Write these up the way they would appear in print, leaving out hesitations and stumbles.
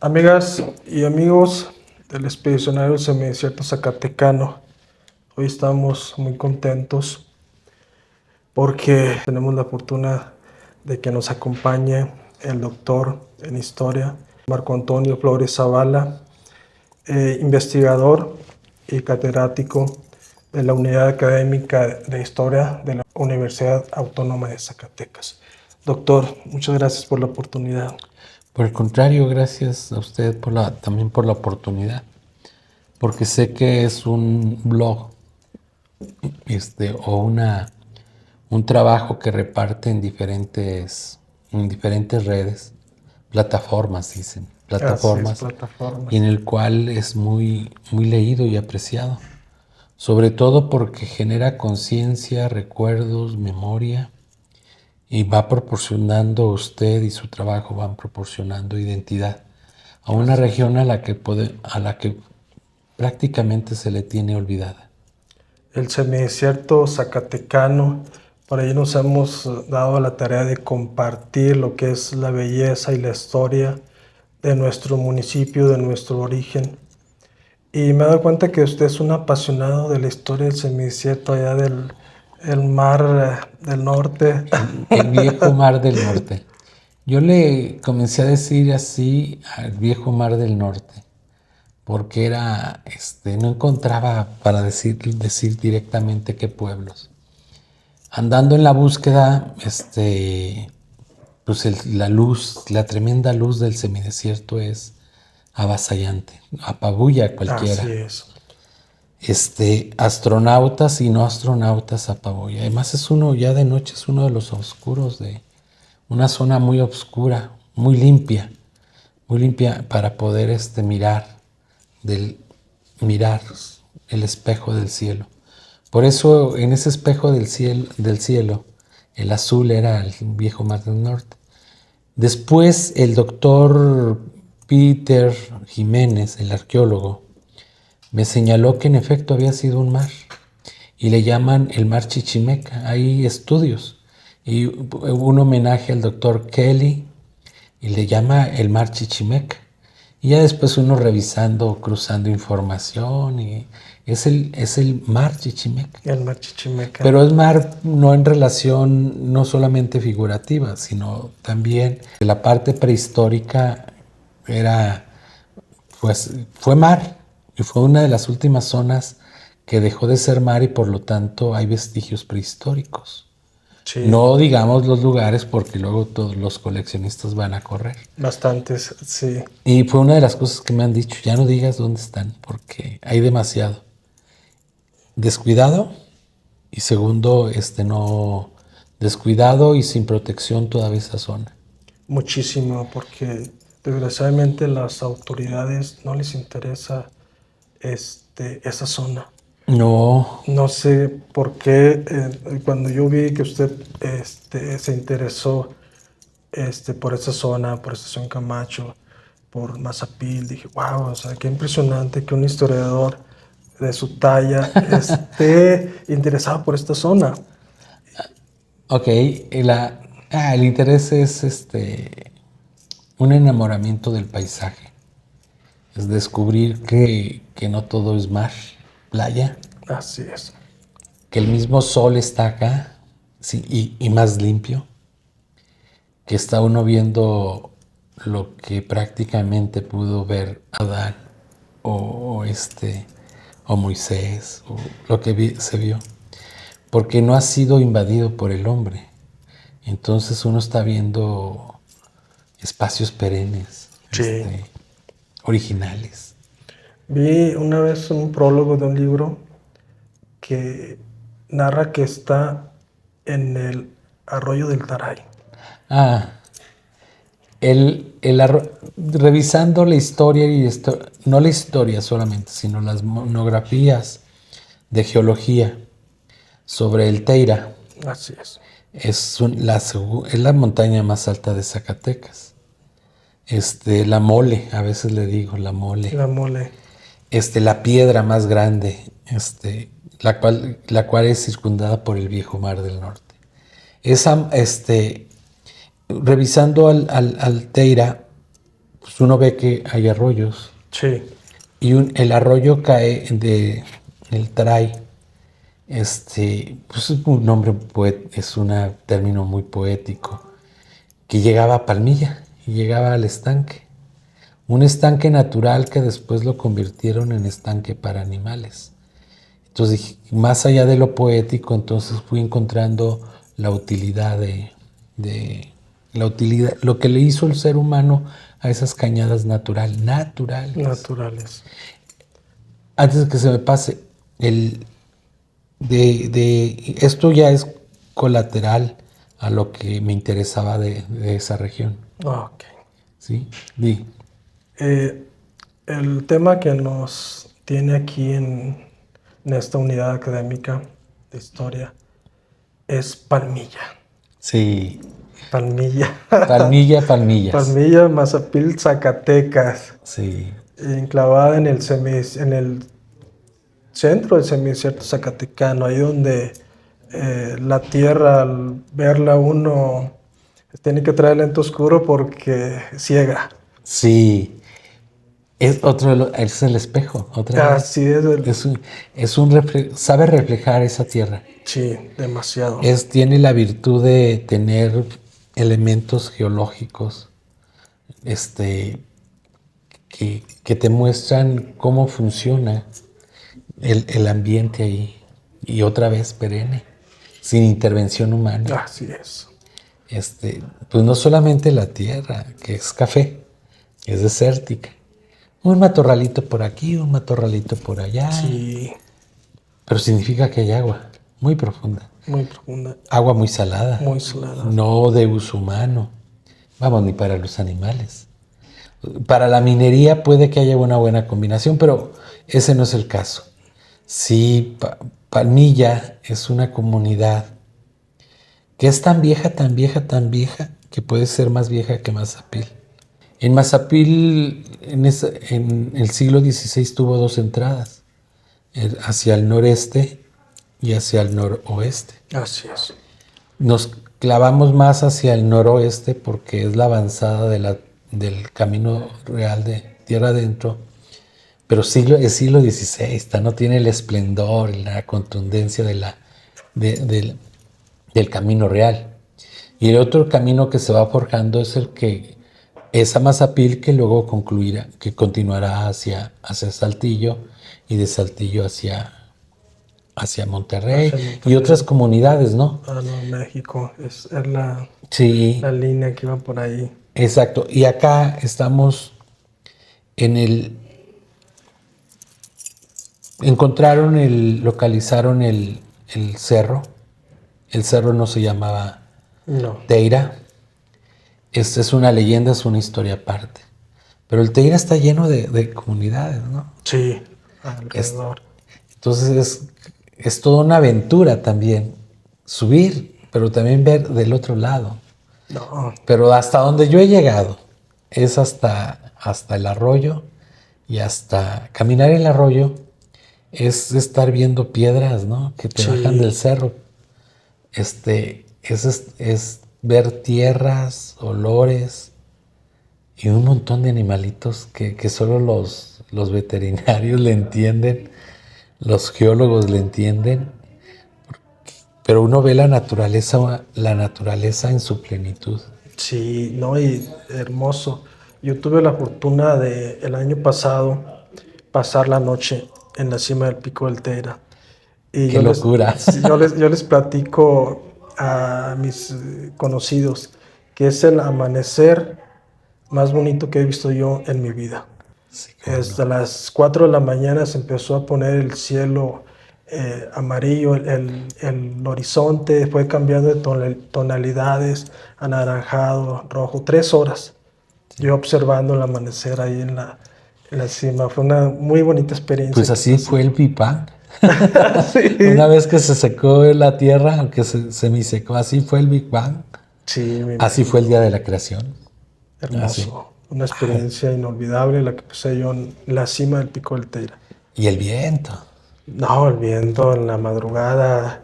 Amigas y amigos del Expedicionario Semidesierto Zacatecano, hoy estamos muy contentos porque tenemos la fortuna de que nos acompañe el doctor en historia, Marco Antonio Flores Zavala, investigador y catedrático de la Unidad Académica de Historia de la Universidad Autónoma de Zacatecas. Doctor, muchas gracias por la oportunidad. Por el contrario, gracias a usted también por la oportunidad, porque sé que es un blog o un trabajo que reparte en diferentes redes, plataformas, dicen, Así es, plataformas, y plataformas. en el cual es muy leído y apreciado, sobre todo porque genera conciencia, recuerdos, memoria. Y va proporcionando usted y su trabajo van proporcionando identidad a una región a la que prácticamente se le tiene olvidada. El semidesierto zacatecano, por ahí nos hemos dado la tarea de compartir lo que es la belleza y la historia de nuestro municipio, de nuestro origen. Y me he dado cuenta que usted es un apasionado de la historia del semidesierto allá del el mar del norte. El viejo mar del norte. Yo le comencé a decir así al viejo mar del norte, porque no encontraba para decir directamente qué pueblos. Andando en la búsqueda, pues la tremenda luz del semidesierto es avasallante, apabulla a cualquiera. Así es. Astronautas y no astronautas apabulla. Además ya de noche es uno de los oscuros de una zona muy oscura, muy limpia para poder mirar el espejo del cielo. Por eso en ese espejo del cielo, el azul era el viejo mar del norte. Después el doctor Peter Jiménez, el arqueólogo, me señaló que en efecto había sido un mar y le llaman el mar Chichimeca. Hay estudios y un homenaje al doctor Kelly y le llama el mar Chichimeca. Y ya después uno revisando, cruzando información y es el mar Chichimeca. El mar Chichimeca. Pero es mar no en relación no solamente figurativa, sino también la parte prehistórica fue mar y fue una de las últimas zonas que dejó de ser mar y por lo tanto hay vestigios prehistóricos. Sí. No digamos los lugares porque luego todos los coleccionistas van a correr. Bastantes, sí. Y fue una de las cosas que me han dicho, ya no digas dónde están porque hay demasiado. Descuidado y segundo, descuidado y sin protección toda esa zona. Muchísimo, porque desgraciadamente las autoridades no les interesa esa zona. No. No sé por qué cuando yo vi que usted se interesó por esa zona, por Estación Camacho, por Mazapil, dije, wow, o sea, qué impresionante que un historiador de su talla esté interesado por esta zona. Ok, el interés es un enamoramiento del paisaje. Es descubrir que no todo es mar, playa. Así es. Que el mismo sol está acá, sí, y más limpio. Que está uno viendo lo que prácticamente pudo ver Adán o Moisés, o lo que se vio. Porque no ha sido invadido por el hombre. Entonces uno está viendo espacios perennes, Sí. Originales. Vi una vez un prólogo de un libro que narra que está en el arroyo del Taray. Revisando la historia no la historia solamente, sino las monografías de geología sobre el Teira. Así es. Es la montaña más alta de Zacatecas. La mole, a veces le digo, la mole. La mole. La piedra más grande, la cual es circundada por el viejo mar del norte. Revisando al Teira, pues uno ve que hay arroyos Sí, y el arroyo cae el Taray. Pues es un nombre, es un término muy poético, que llegaba a Palmilla y llegaba al estanque. Un estanque natural que después lo convirtieron en estanque para animales. Entonces dije, más allá de lo poético, entonces fui encontrando la utilidad la utilidad, lo que le hizo el ser humano a esas cañadas naturales. naturales. Antes de que se me pase, esto ya es colateral a lo que me interesaba de esa región. Ok. ¿Sí? Di. Eh, el tema que nos tiene aquí en esta unidad académica de historia es Palmilla. Sí. Palmilla. Palmillas. Palmilla, Mazapil, Zacatecas. Sí. Enclavada en el centro del semidesierto zacatecano, ahí donde la tierra, al verla uno, tiene que traer lente oscuro porque ciega. Sí. Es el espejo, otra vez. Así es, Sabe reflejar esa tierra. sí, demasiado. Tiene la virtud de tener elementos geológicos, que te muestran cómo funciona el ambiente ahí. Y otra vez perenne, sin intervención humana. Así es. Pues no solamente la tierra, que es café, es desértica. Un matorralito por aquí, un matorralito por allá. Sí, Pero significa que hay agua muy profunda. muy profunda, Agua muy salada. muy salada. No de uso humano. Vamos, ni para los animales. Para la minería puede que haya una buena combinación, pero ese no es el caso. Sí, Palmilla es una comunidad que es tan vieja, tan vieja, tan vieja, que puede ser más vieja que Mazapil. En Mazapil, en el siglo XVI, tuvo dos entradas, hacia el noreste y hacia el noroeste. Así es. Nos clavamos más hacia el noroeste porque es la avanzada del camino real de tierra adentro, pero es siglo XVI, no tiene el esplendor y la contundencia del camino real. Y el otro camino que se va forjando es el que es a Mazapil, que luego continuará hacia Saltillo, y de Saltillo hacia Monterrey, y otras comunidades, ¿no? Ah, no, México, es Sí, la línea que iba por ahí. exacto. Y acá estamos localizaron el cerro. El cerro no se llamaba No, Teira. Esta es una leyenda, es una historia aparte. Pero el Teira está lleno de comunidades, ¿no? sí, alrededor. Entonces es toda una aventura también. Subir, pero también ver del otro lado. No, Pero hasta donde yo he llegado es hasta el arroyo, y hasta caminar el arroyo es estar viendo piedras, ¿no? Que te sí, bajan del cerro. Es ver tierras, olores y un montón de animalitos que solo los veterinarios le entienden, los geólogos le entienden, pero uno ve la naturaleza en su plenitud. sí, no, y hermoso. Yo tuve la fortuna de el año pasado pasar la noche en la cima del Pico del Teira. Y ¡Qué locura! yo les platico a mis conocidos que es el amanecer más bonito que he visto yo en mi vida. Sí, Hasta las 4 de la mañana se empezó a poner el cielo amarillo, el horizonte fue cambiando de tonalidades, anaranjado, rojo, 3 horas. Yo observando el amanecer ahí en la cima. Fue una muy bonita experiencia. Pues así fue el Big Bang. Sí. Una vez que se secó la tierra, aunque se semisecó, así fue el Big Bang. Sí, Así fue el día de la creación. hermoso. Así. Una experiencia inolvidable la que pasé yo en la cima del Pico del Teira. Y el viento. No, el viento en la madrugada.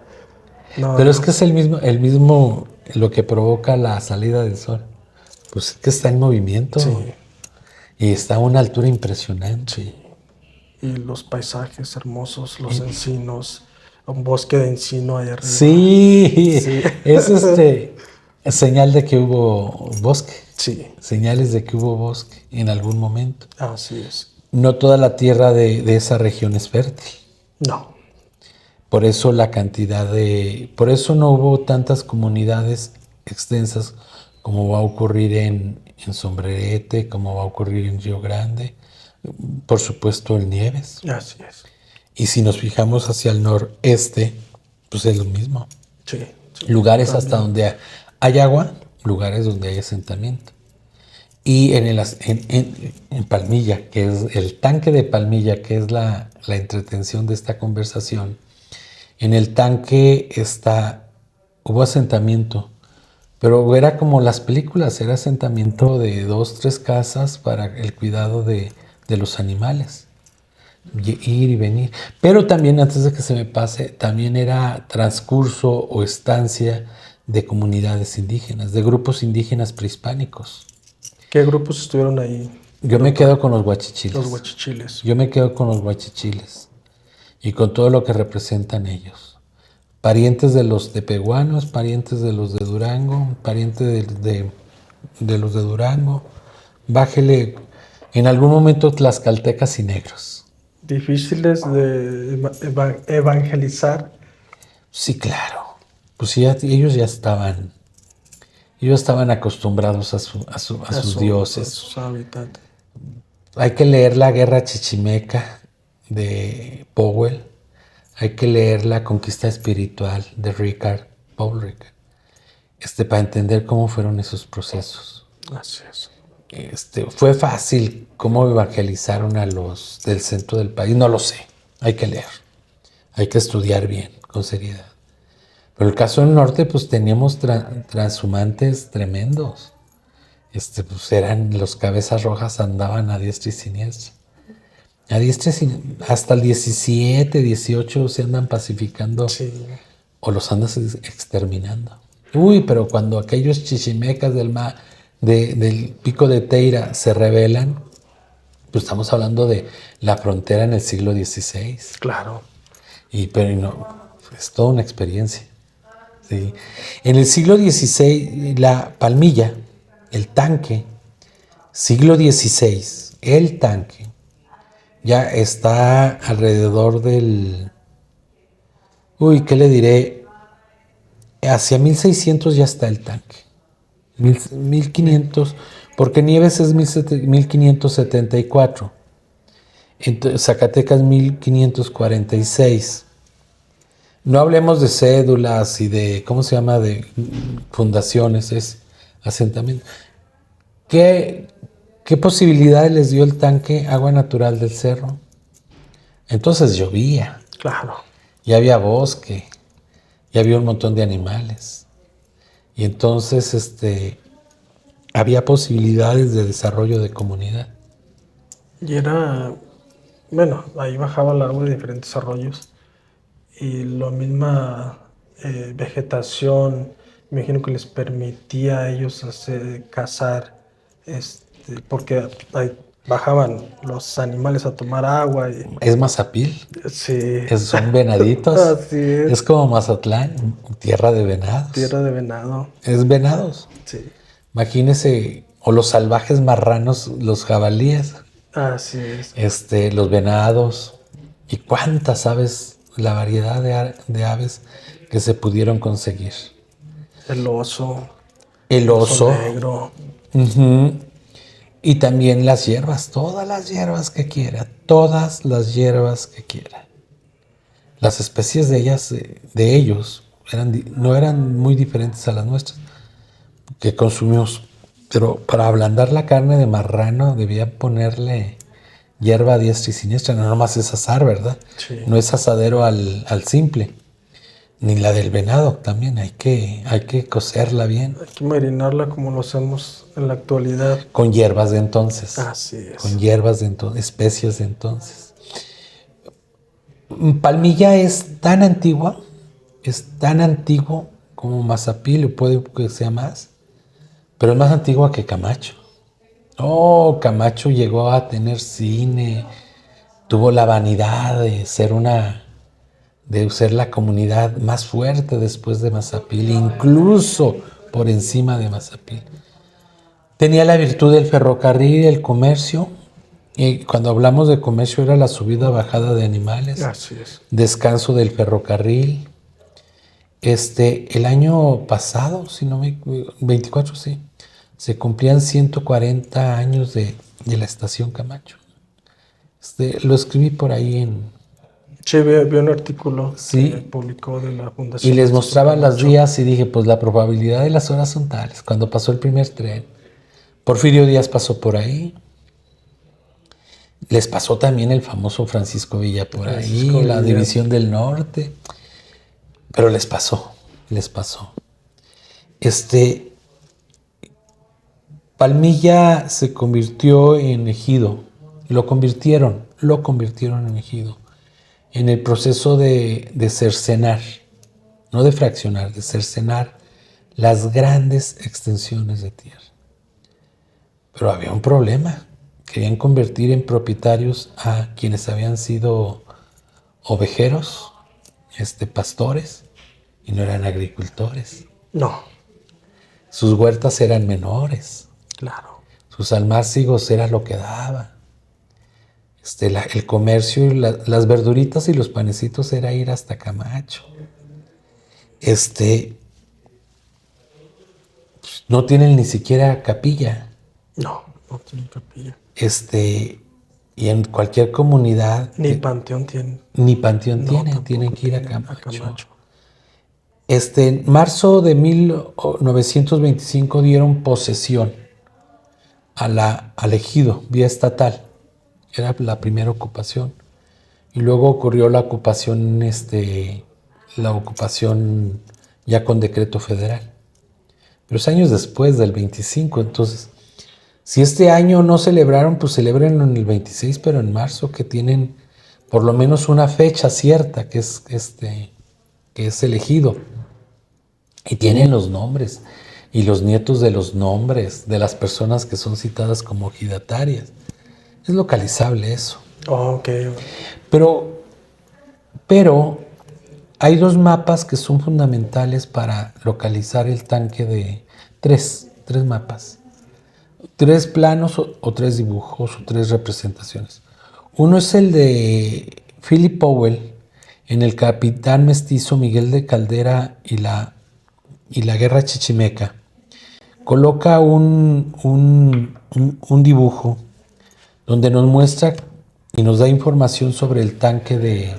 No, Pero no. es que es el mismo lo que provoca la salida del sol. Pues es que está en movimiento. Sí. Y está a una altura impresionante. Sí. Y los paisajes hermosos, los encinos, un bosque de encino ahí arriba. Sí, Sí. es señal de que hubo bosque. Sí, Señales de que hubo bosque en algún momento. así es. No toda la tierra de esa región es fértil. No, Por eso por eso no hubo tantas comunidades extensas como va a ocurrir en Sombrerete, como va a ocurrir en Río Grande, por supuesto en Nieves. así es. Y si nos fijamos hacia el noreste, pues es lo mismo. Sí, sí. Lugares hasta También. donde hay agua, lugares donde hay asentamiento. Y en Palmilla, que es el tanque de Palmilla, que es la entretención de esta conversación, en el tanque hubo asentamiento, pero era como las películas, era asentamiento de 2, 3 casas para el cuidado de los animales, ir y venir. Pero también, antes de que se me pase, también era transcurso o estancia de comunidades indígenas, de grupos indígenas prehispánicos. ¿Qué grupos estuvieron ahí? Yo me quedo con los huachichiles. Los huachichiles. Yo me quedo con los huachichiles y con todo lo que representan ellos. Parientes de los tepehuanos, parientes de los de Durango, parientes de los de Durango. Bájele en algún momento tlaxcaltecas y negros. Difíciles de evangelizar. Sí, claro. Pues sí, ellos estaban acostumbrados a sus dioses. A sus habitantes. Hay que leer la Guerra Chichimeca de Powell. Hay que leer La Conquista Espiritual de Richard Powell, para entender cómo fueron esos procesos. Así es. ¿Fue fácil cómo evangelizaron a los del centro del país? No lo sé. Hay que leer. Hay que estudiar bien, con seriedad. Pero el caso del norte, pues teníamos transhumantes tremendos. Pues eran los cabezas rojas, andaban a diestra y siniestra. A diestra y siniestra. Hasta el 17, 18 se andan pacificando. Sí. O los andas exterminando. Uy, pero cuando aquellos chichimecas del Pico de Teira se rebelan, pues estamos hablando de la frontera en el siglo XVI. Claro. Pero no, es toda una experiencia. ¿Sí? En el siglo XVI, la Palmilla, el tanque, siglo XVI, el tanque, ya está alrededor del... Uy, ¿qué le diré? Hacia 1600 ya está el tanque. 1500, porque Nieves es 1574. Entonces, Zacatecas 1546. No hablemos de cédulas y de, ¿cómo se llama?, de fundaciones, es asentamiento. ¿Qué posibilidades les dio el tanque? Agua natural del cerro. Entonces llovía. Claro. Y había bosque. Y había un montón de animales. Y entonces había posibilidades de desarrollo de comunidad. Y era, bueno, ahí bajaba el agua de diferentes arroyos. Y la misma vegetación, me imagino que les permitía a ellos cazar, porque ahí bajaban los animales a tomar agua. Es Mazapil. Sí. Son venaditos. Así es. Es como Mazatlán, tierra de venados. Tierra de venado. Es venados. Sí. Imagínese, o los salvajes marranos, los jabalíes. Así es. Los venados. Y cuántas aves, la variedad de aves que se pudieron conseguir. El oso. El oso. Negro. Uh-huh. Y también las hierbas, todas las hierbas que quiera, todas las hierbas que quiera. Las especies de ellos, no eran muy diferentes a las nuestras que consumimos. Pero para ablandar la carne de marrano debía ponerle hierba a diestra y siniestra. No nomás es asar, ¿verdad? Sí. No es asadero al simple. Ni la del venado también. Hay que cocerla bien. Hay que marinarla como lo hacemos en la actualidad. Con hierbas de entonces. Así es. Con hierbas de entonces, especias de entonces. Palmilla es tan antiguo como Mazapil, o puede que sea más, pero es más antigua que Camacho. Oh, Camacho llegó a tener cine, tuvo la vanidad de ser la comunidad más fuerte después de Mazapil, incluso por encima de Mazapil. Tenía la virtud del ferrocarril y el comercio. Y cuando hablamos de comercio era la subida, bajada de animales, Así es. descanso del ferrocarril. El año pasado, si no me 24, sí, se cumplían 140 años de la estación Camacho. Lo escribí por ahí Sí, vi un artículo sí, que publicó de la Fundación y les Francisco mostraba las Camacho. vías y dije, pues la probabilidad de las horas son tales. Cuando pasó el primer tren, Porfirio Díaz pasó por ahí. Les pasó también el famoso Francisco Villa por Francisco ahí, la Villa. División del Norte. Pero les pasó. Palmilla se convirtió en ejido. Lo convirtieron en ejido. En el proceso de cercenar, no de fraccionar, de cercenar las grandes extensiones de tierra. Pero había un problema. Querían convertir en propietarios a quienes habían sido ovejeros, pastores, y no eran agricultores. No, Sus huertas eran menores. claro. Sus almácigos era lo que daba. El comercio y las verduritas y los panecitos era ir hasta Camacho. No tienen ni siquiera capilla. No tiene capilla. Y en cualquier comunidad. Ni panteón tienen. Ni panteón No, tienen que ir a tienen Camacho. En marzo de 1925 dieron posesión al ejido, vía estatal. Era la primera ocupación. Y luego ocurrió la ocupación ya con decreto federal. Pero es años después del 25, entonces, si este año no celebraron, pues celebren en el 26, pero en marzo, que tienen por lo menos una fecha cierta, que es elegido. Y tienen los nombres y los nietos de los nombres de las personas que son citadas como ejidatarias. Es localizable eso. Ok. Pero hay dos mapas que son fundamentales para localizar el tanque de tres mapas. 3 planos o 3 dibujos o 3 representaciones. Uno es el de Philip Powell en el capitán mestizo Miguel de Caldera y la guerra chichimeca. Coloca un dibujo donde nos muestra y nos da información sobre el tanque de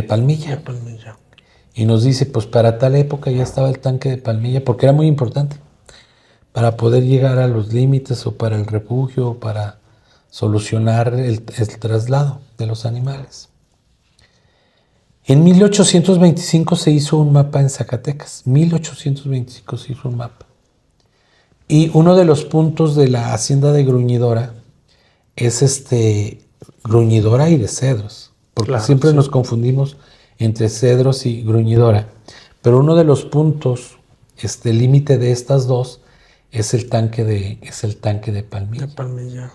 Palmilla. Y nos dice, pues para tal época ya estaba el tanque de Palmilla, porque era muy importante para poder llegar a los límites o para el refugio o para solucionar el traslado de los animales. En 1825 se hizo un mapa en Zacatecas. 1825 se hizo un mapa. Y uno de los puntos de la hacienda de Gruñidora es Gruñidora y de Cedros. Porque claro, siempre sí. nos confundimos entre Cedros y Gruñidora. Pero uno de los puntos, límite de estas dos, es el tanque de Palmilla. De Palmilla.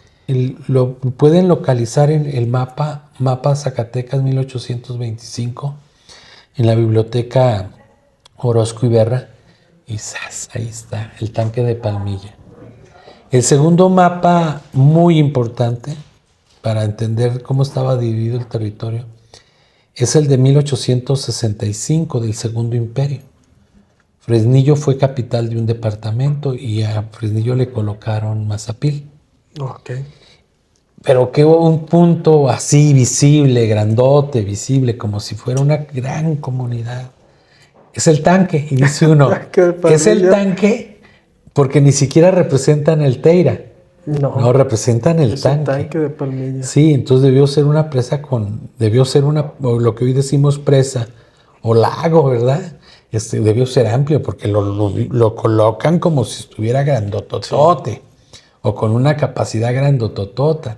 Lo pueden localizar en el mapa Zacatecas 1825, en la biblioteca Orozco y Berra, y ¡zas! Ahí está, el tanque de Palmilla. El segundo mapa muy importante para entender cómo estaba dividido el territorio es el de 1865 del Segundo Imperio. Fresnillo fue capital de un departamento y a Fresnillo le colocaron Mazapil. Ok. Pero que un punto así visible, grandote, visible, como si fuera una gran comunidad. Es el tanque, y dice uno, es el tanque porque ni siquiera representan el Teira. No, representan el tanque. El tanque de Palmilla. Sí, entonces debió ser una presa o lo que hoy decimos presa, o lago, ¿verdad? Debió ser amplio porque lo colocan como si estuviera grandototote, sí, o con una capacidad grandototota.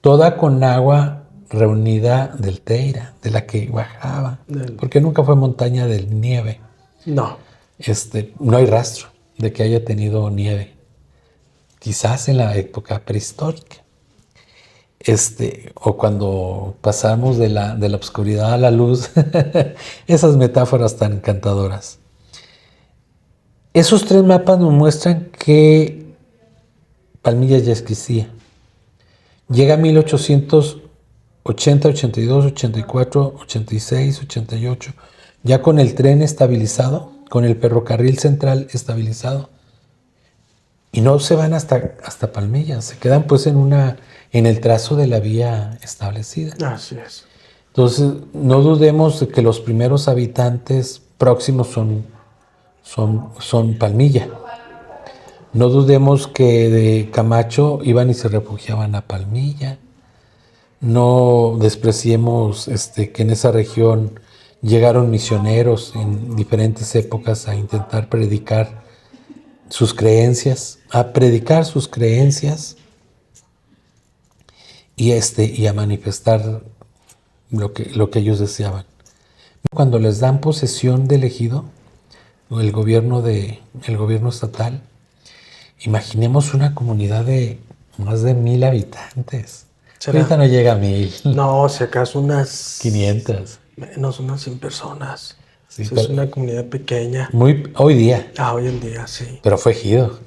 Toda con agua reunida del Teira, de la que bajaba, porque nunca fue montaña de nieve. No. No hay rastro de que haya tenido nieve. quizás en la época prehistórica. O cuando pasamos de la oscuridad a la luz, esas metáforas tan encantadoras. Esos 3 mapas nos muestran que Palmilla ya existía. Llega 1880, 82, 84, 86, 88, ya con el tren estabilizado, con el ferrocarril central estabilizado. Y no se van hasta Palmilla, se quedan pues en el trazo de la vía establecida. Así es. Entonces, no dudemos de que los primeros habitantes próximos son Palmilla. No dudemos que de Camacho iban y se refugiaban a Palmilla. No despreciemos que en esa región llegaron misioneros en diferentes épocas a intentar predicar sus creencias, a predicar sus creencias y a manifestar lo que ellos deseaban. Cuando les dan posesión del ejido, o el gobierno estatal, imaginemos una comunidad de más de 1,000 habitantes. Ahorita no llega a 1,000. No, si acaso unas 500. Menos, unas 100 personas. Sí, Eso es una comunidad pequeña. Hoy día. Hoy en día, sí. Pero fue ejido.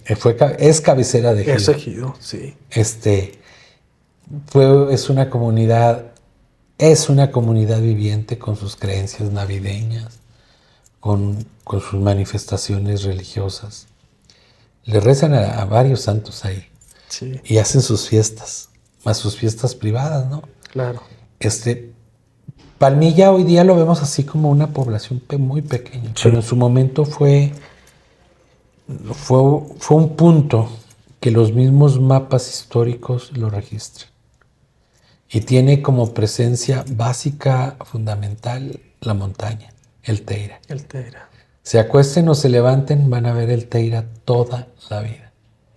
Es cabecera de ejido. Es ejido, sí. Es una comunidad viviente con sus creencias navideñas, con sus manifestaciones religiosas. Le rezan a varios santos ahí. Sí. Y hacen sus fiestas, más sus fiestas privadas, ¿no? Claro. Palmilla hoy día lo vemos así como una población muy pequeña, sí. Pero en su momento fue un punto que los mismos mapas históricos lo registran. Y tiene como presencia básica, fundamental, la montaña, el Teira. El Teira. Se acuesten o se levanten, van a ver el Teira toda la vida.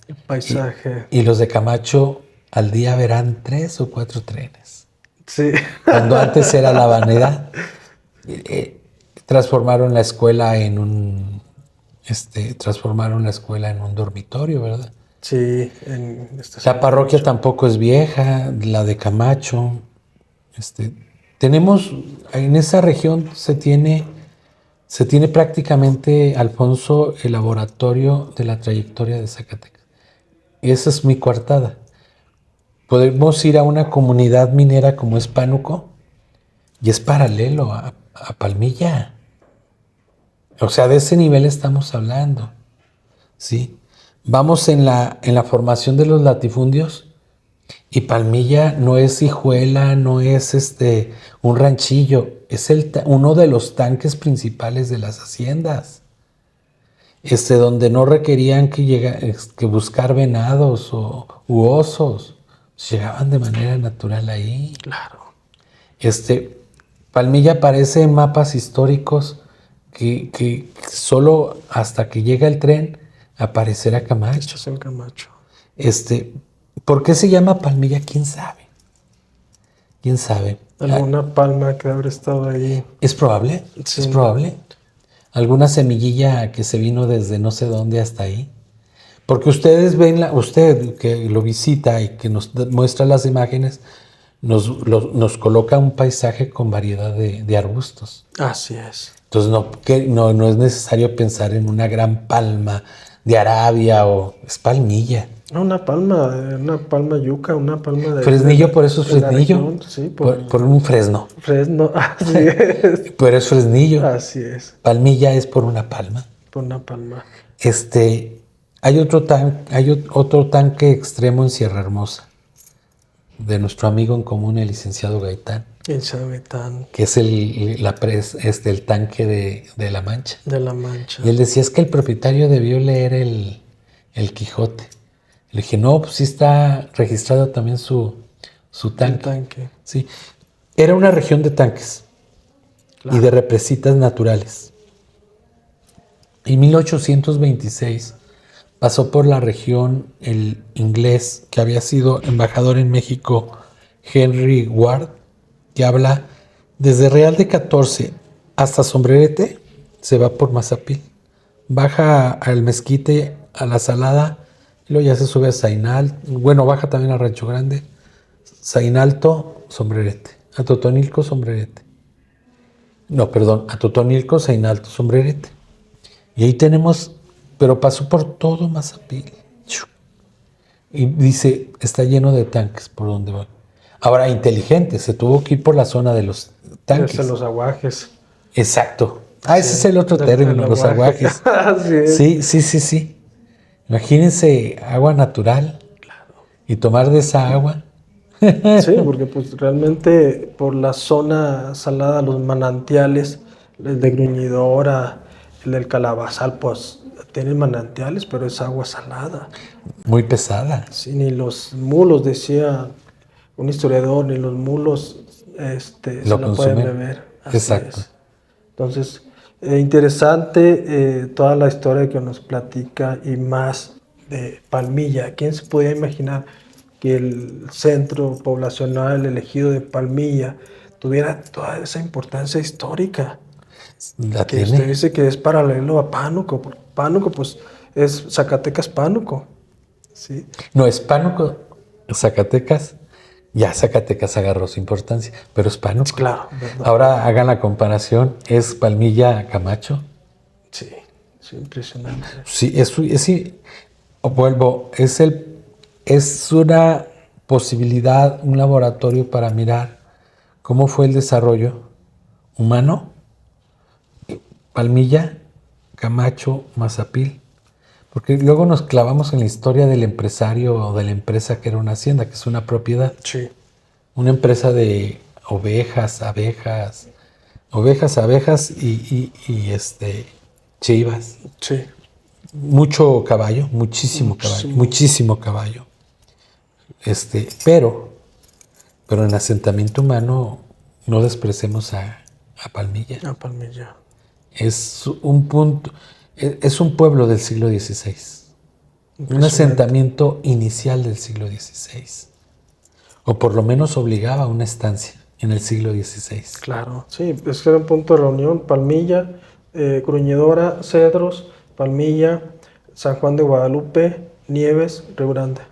El paisaje. Y los de Camacho al día verán 3 o 4 trenes. Sí. Cuando antes era la vanidad. Transformaron la escuela en un dormitorio, ¿verdad? Sí. La parroquia tampoco es vieja, la de Camacho. Tenemos, en esa región se tiene prácticamente, Alfonso, el laboratorio de la trayectoria de Zacatecas. Esa es mi coartada. Podemos ir a una comunidad minera como es Pánuco y es paralelo a Palmilla. O sea, de ese nivel estamos hablando. ¿Sí? Vamos en la formación de los latifundios y Palmilla no es Hijuela, no es un ranchillo, es uno de los tanques principales de las haciendas. Donde no requerían que buscar venados u osos. Llegaban de manera natural ahí. Claro. Palmilla aparece en mapas históricos que solo hasta que llega el tren aparecerá Camacho. Hechos en Camacho. ¿Por qué se llama Palmilla? ¿Quién sabe? ¿Quién sabe? ¿Alguna palma que habrá estado ahí? ¿Es probable? Sí. ¿Es probable? ¿Alguna semillilla que se vino desde no sé dónde hasta ahí? Porque ustedes ven, usted que lo visita y que nos muestra las imágenes, nos coloca un paisaje con variedad de arbustos. Así es. Entonces no es necesario pensar en una gran palma de Arabia es Palmilla. Una palma yuca, una palma de... Fresnillo, por eso es fresnillo. Región, sí, por un fresno. Fresno, así es. Pero es fresnillo. Así es. Palmilla es por una palma. Por una palma. Hay otro tanque extremo en Sierra Hermosa, de nuestro amigo en común, el licenciado Gaitán. Que es el tanque de La Mancha. De La Mancha. Y él decía, es que el propietario debió leer el Quijote. Le dije, no, pues sí está registrado también su tanque. El tanque. Sí. Era una región de tanques. Claro. Y de represitas naturales. En 1826 pasó por la región el inglés que había sido embajador en México, Henry Ward, que habla desde Real de 14 hasta Sombrerete, se va por Mazapil. Baja al Mezquite, a la Salada, luego ya se sube a Zainal, bueno, baja también a Rancho Grande, Zainalto, Sombrerete, a Totonilco, Sombrerete. No, perdón, a Totonilco, Zainalto, Sombrerete. Y ahí tenemos, pero pasó por todo Mazapil. Y dice, está lleno de tanques por donde va. Ahora, inteligente, se tuvo que ir por la zona de los tanques. Desde los aguajes. Exacto. Sí, Ese es el otro desde término, el los aguaje. aguajes. Así es. Sí, sí, sí, sí. Imagínense agua natural y tomar de esa agua. Sí, porque pues realmente por la zona salada, los manantiales, el de Gruñidora, el del Calabazal, pues tienen manantiales, pero es agua salada. Muy pesada. Sí, ni los mulos, decía un historiador, ni los mulos se Lo la pueden consumen. beber. Así Exacto. es. Entonces, interesante toda la historia que nos platica y más de Palmilla. ¿Quién se podía imaginar que el centro poblacional elegido de Palmilla tuviera toda esa importancia histórica? La Que usted tiene. dice que es paralelo a Pánuco. Porque Pánuco, pues, es Zacatecas Pánuco. ¿Sí? No, es Pánuco, Zacatecas. Ya Zacatecas agarró su importancia, pero es Pánuco. Claro, ¿verdad? Ahora hagan la comparación, es Palmilla Camacho. Sí, sí, impresionante. Sí, vuelvo, es una posibilidad, un laboratorio para mirar cómo fue el desarrollo humano, Palmilla, Camacho, Mazapil, porque luego nos clavamos en la historia del empresario o de la empresa que era una hacienda, que es una propiedad, Sí, una empresa de ovejas y chivas. sí. Mucho caballo, muchísimo caballo. Pero en asentamiento humano no despreciemos a Palmilla. A Palmilla. Es un punto, es un pueblo del siglo XVI. Un Impresionante. asentamiento inicial del siglo XVI. O por lo menos obligaba a una estancia en el siglo XVI. Claro, sí, es que era un punto de reunión. Palmilla, Gruñidora, Cedros, Palmilla, San Juan de Guadalupe, Nieves, Río Grande.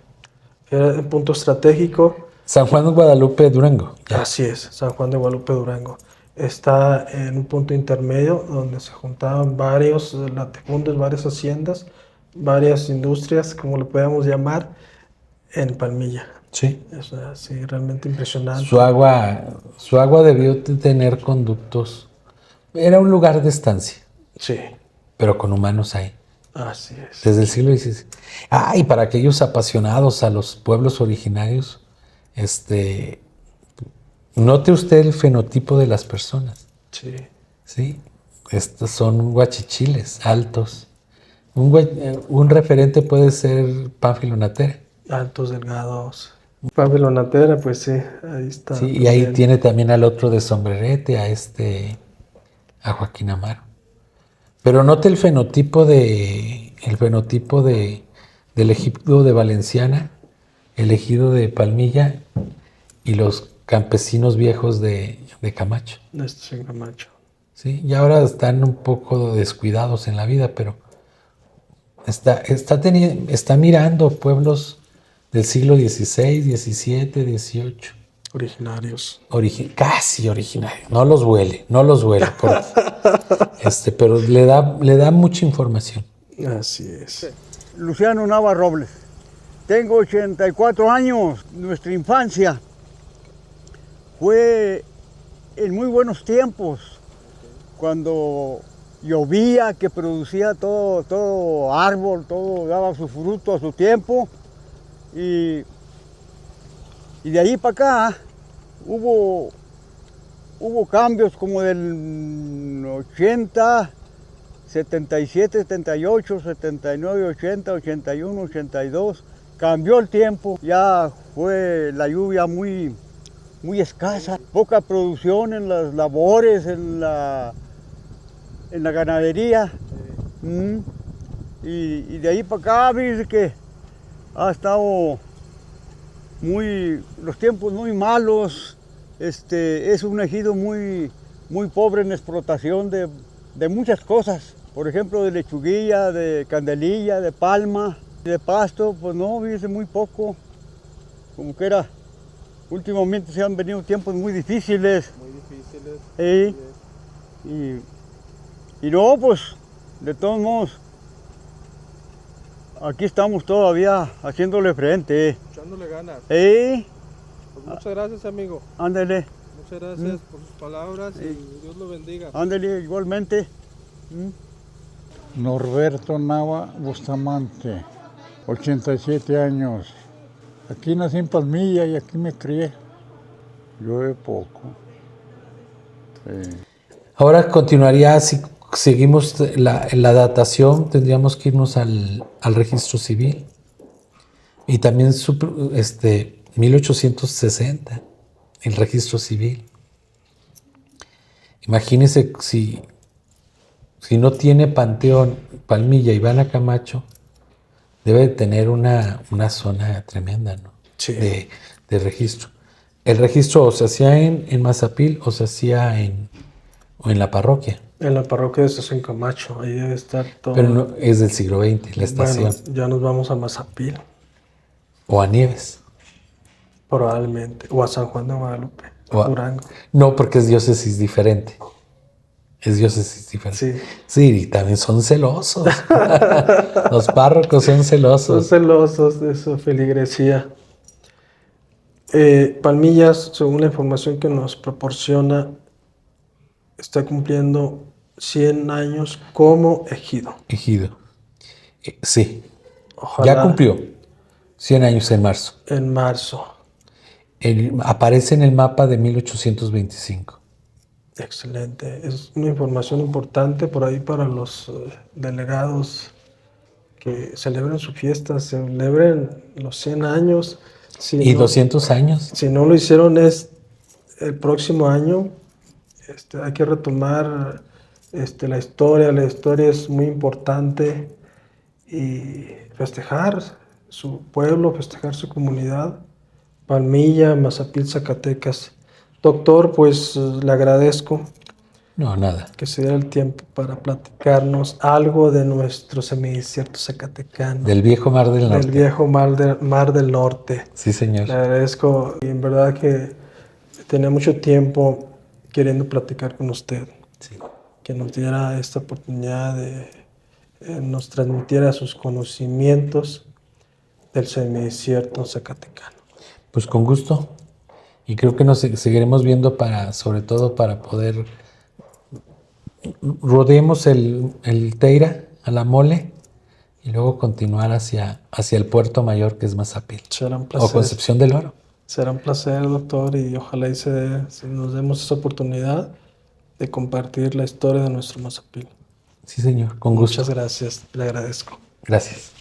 Era un punto estratégico. San Juan de Guadalupe, Durango. Ya. Así es, San Juan de Guadalupe, Durango. Está en un punto intermedio donde se juntaban varios latifundios, varias haciendas, varias industrias, como le podamos llamar, en Palmilla. Sí. Es así, realmente impresionante. Su agua debió de tener conductos. Era un lugar de estancia, Sí, pero con humanos ahí, así es. desde el siglo XVI. Y para aquellos apasionados a los pueblos originarios, note usted el fenotipo de las personas, Sí, ¿sí? Estos son guachichiles, altos. Un referente puede ser Pánfilo Natera, altos, delgados. Pablo Natera, pues sí, ahí está. ¿sí? Y ahí también. tiene también al otro de Sombrerete, a Joaquín Amaro. Pero note el fenotipo del ejido de Valenciana, el ejido de Palmilla y los campesinos viejos de Camacho. Este es Camacho. ¿Sí? Y ahora están un poco descuidados en la vida, pero está mirando pueblos del siglo XVI, XVII, XVIII. Originarios. Casi originarios. No los huele, pero le da mucha información. Así es. Luciano Nava Robles. Tengo 84 años. Nuestra infancia fue en muy buenos tiempos, cuando llovía, que producía todo árbol, todo daba su fruto a su tiempo. Y de ahí para acá hubo cambios como del 80, 77, 78, 79, 80, 81, 82. Cambió el tiempo, ya fue la lluvia muy escasa, poca producción en las labores, en la ganadería. Y de ahí para acá, dice que ha estado los tiempos muy malos. Es un ejido muy pobre en explotación de muchas cosas. Por ejemplo, de lechuguilla, de candelilla, de palma. De pasto, pues no, fíjese, muy poco. Como que era, últimamente se han venido tiempos muy difíciles. Muy difíciles. Y no, pues, de todos modos, aquí estamos todavía haciéndole frente. Echándole ganas. Pues Muchas gracias, amigo. ándale, Muchas gracias por sus palabras y Dios lo bendiga. ándale, igualmente. Norberto Nava Bustamante, 87 años. Aquí nací en Palmilla y aquí me crié. Llueve poco. Sí. Ahora continuaría, si seguimos la datación, tendríamos que irnos al registro civil. Y también 1860, el registro civil. Imagínense si no tiene panteón Palmilla y Ivana Camacho, debe de tener una zona tremenda, ¿no? Sí. De registro. El registro o se hacía en Mazapil o se hacía en la parroquia. En la parroquia de Estación Camacho, ahí debe estar todo. Pero no, es del siglo XX, la estación. Bueno, ya nos vamos a Mazapil, O a Nieves. probablemente. O a San Juan de Guadalupe, O a- Durango. No, porque es diócesis diferente. Es diócesis diferente. Sí. Sí, y también son celosos. Los párrocos son Son celosos. celosos de su feligresía. Palmillas, según la información que nos proporciona, está cumpliendo 100 años como ejido. Ejido. Sí, Ojalá ya cumplió 100 años en marzo. en marzo. Aparece en el mapa de 1825. Excelente. Es una información importante por ahí para los delegados que celebren su fiesta, celebren los 100 años. Si Y no, 200 años. si no lo hicieron es el próximo año, hay que retomar la historia. La historia es muy importante y festejar su pueblo, festejar su comunidad. Palmilla, Mazapil, Zacatecas. Doctor, pues le agradezco No, nada. que se diera el tiempo para platicarnos algo de nuestro semidesierto zacatecano, Del viejo Mar del Norte. del viejo Mar del Norte. Sí, señor. Le agradezco y en verdad que tenía mucho tiempo queriendo platicar con usted, Sí. que nos diera esta oportunidad de nos transmitiera sus conocimientos del semidesierto zacatecano. Pues con gusto. Y creo que nos seguiremos viendo sobre todo para poder rodeemos el Teira a la Mole y luego continuar hacia el puerto mayor que es Mazapil Será un o placer. Concepción del Oro. Será un placer, doctor, y ojalá y nos demos esa oportunidad de compartir la historia de nuestro Mazapil. Sí, señor, con gusto. Muchas gracias, le agradezco. Gracias.